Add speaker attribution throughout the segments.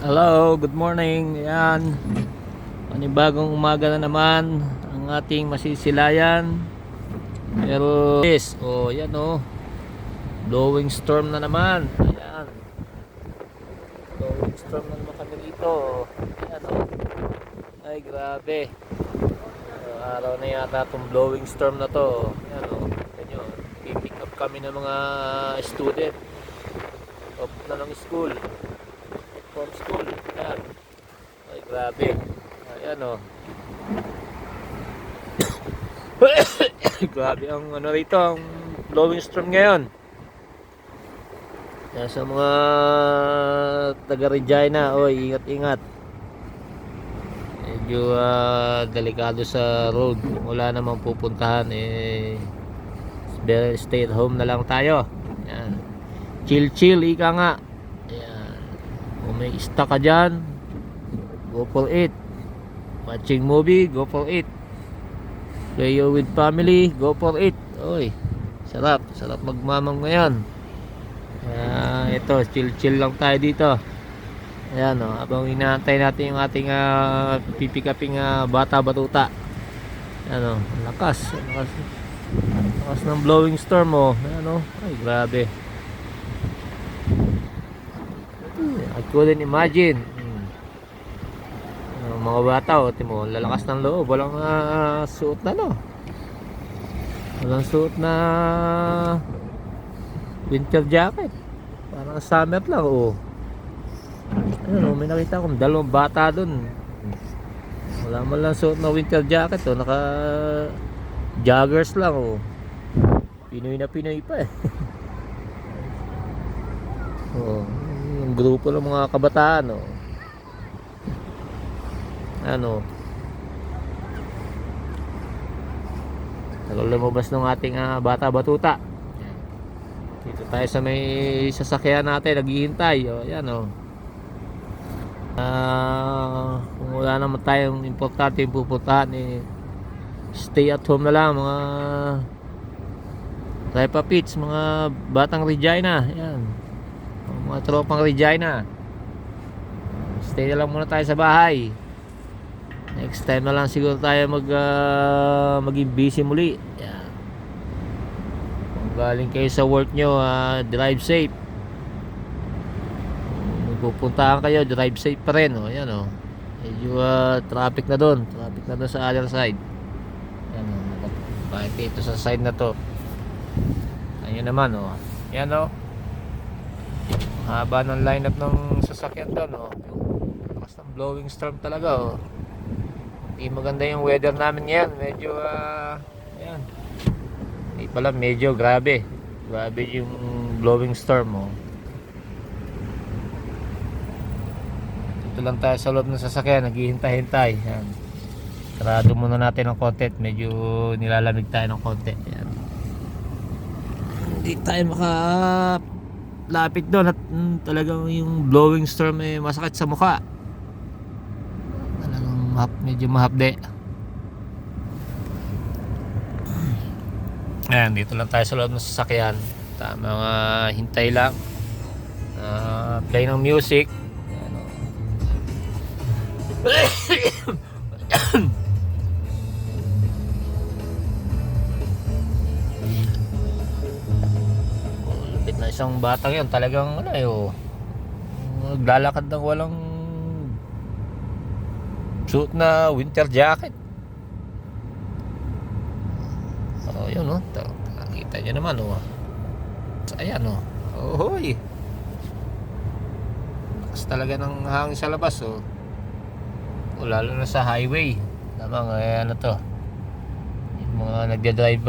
Speaker 1: Hello, good morning. Yan. Panibagong umaga na naman ang ating masisilayan. Pero yan blowing storm na naman. Ayan. Blowing storm na naman kami dito. Ayan Ay, grabe. Araw na yata itong blowing storm na to. Ayan pipick up kami ng mga student. Off na ng school. From school. Ayan. Ay, grabe. Ayan grabe ang rito, ang blowing storm ngayon. Kaya sa mga taga Regina, ingat-ingat. Medyo delikado sa road. Wala namang pupuntahan, stay at home na lang tayo. Ayan. Chill, ika nga. Ayan. Kung may stock ka dyan, go for it. Watching movie, go for it. Play with family, go for it. Sarap magmamang ngayon. Ito, chill lang tayo dito. Ayan habang inaantay natin yung ating pipikaping bata batuta. Ayan lakas ng blowing storm ay grabe. I couldn't imagine. Mga bata timo, lalakas ng loob, walang suot na walang suot na winter jacket, parang summer lang. May nakita akong dalawang bata dun, wala man lang suot na winter jacket, naka joggers lang. Pinoy na Pinoy pa yung grupo ng mga kabataan tagal lumabas ng ating bata batuta. Dito tayo sa may sasakyan natin, naghihintay. Kung wala naman tayong importante yung pupuntahan, stay at home na lang mga Repa Pits, mga batang Regina. Mga tropang Regina, stay na lang muna tayo sa bahay. Next time na lang siguro tayo maging busy muli. Kung galing kayo sa work nyo, drive safe. Kung pupuntahan kayo, drive safe pa rin. Medyo traffic na doon sa other side. Bakit ito sa side na to? Ayun naman haba ng lineup ng sasakyan doon lakas ng blowing storm talaga. Hindi maganda yung weather namin ngayon. Medyo hindi pala, medyo grabe yung blowing storm Dito lang tayo sa loob ng sasakyan, naghihintay-hintay. Sarado muna natin ang konti, medyo nilalamig tayo ng konti. Hindi tayo makalapit doon at talagang yung blowing storm masakit sa mukha. Medyo mahapde. Ayan, dito lang tayo sa loob ng sasakyan. Mga hintay lang. Play ng music. Lupit na isang batang yun. Talagang naglalakad ng walang suot na winter jacket. Yun nakita nyo naman ayan lakas talaga ng hangin sa labas lalo na sa highway namang yung mga nagdadrive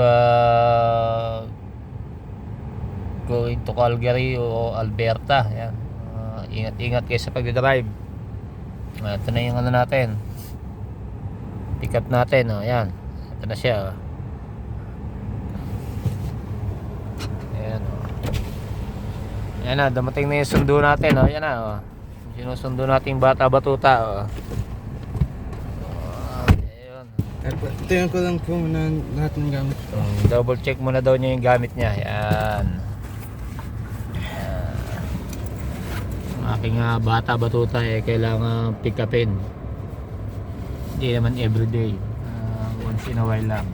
Speaker 1: going to Calgary o Alberta. Ingat kayo sa pagdadrive. Ito na yung natin, pick up natin. Ito na siya. Ayan dumating na yung sundo natin. Sinusundo natin bata batuta.
Speaker 2: Tingnan ko lang po muna lahat ng gamit ko.
Speaker 1: Double check muna daw niya yung gamit niya. aking bata batuta kailangan pick upin. Hindi naman everyday, once in a while lang.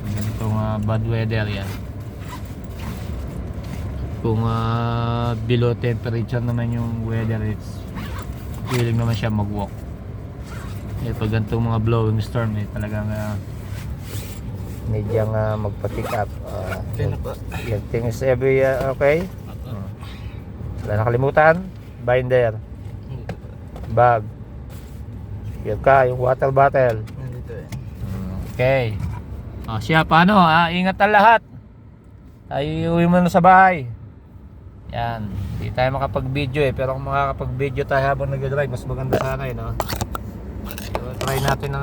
Speaker 1: Ganitong bad weather yan. Kung below temperature naman yung weather, it's willing naman siya mag-walk. Pag ganitong mga blowing storm talagang medyang magpa-pick up.
Speaker 2: Okay na po.
Speaker 1: Yung things every okay. Wala nakalimutan. Binder, bag, yan ka, yung water bottle.
Speaker 2: Nandito eh.
Speaker 1: Okay. Siya, paano? Ingat ang lahat. Tayo uwi mo na sa bahay. Yan. Hindi tayo makapag-video pero kung makakapag-video tayo habang nag-drive, mas maganda sana no? So, try natin na